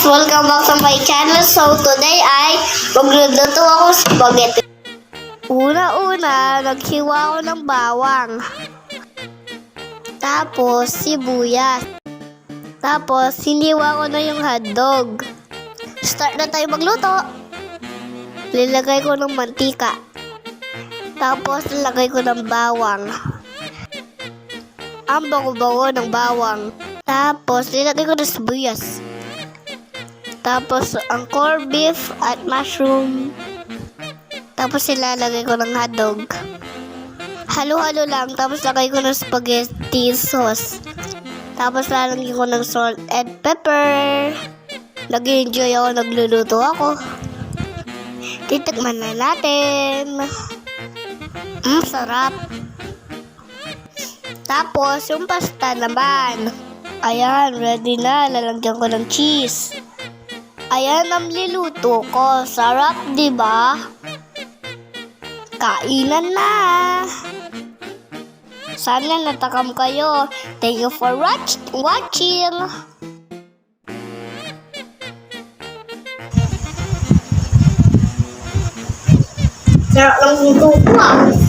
Welcome back to my channel. So today ay magluluto ako ng spaghetti. Una-una, naghiwa ako ng bawang. Tapos sibuyas. Tapos hiniwa ko na yung hotdog. Start na tayo magluto. Lilagay ko ng mantika. Tapos lagay ko ng bawang. Ang bago-bago ng bawang. Tapos nilagay ko ng sibuyas. Tapos ang corned beef at mushroom. Tapos ilalagay ko ng hotdog. Halo-halo lang. Tapos lagay ko ng spaghetti sauce. Tapos lalagyan ko ng salt and pepper. Nag-enjoy ako, nagluluto ako. Titikman na natin. Sarap. Tapos yung pasta naman. Ayan, ready na. Lalagyan ko ng cheese. Ayan ang niluto ko. Sarap, di ba? Kainan na. Sana natakam kayo. Thank you for watching. Sarap ng luto ko.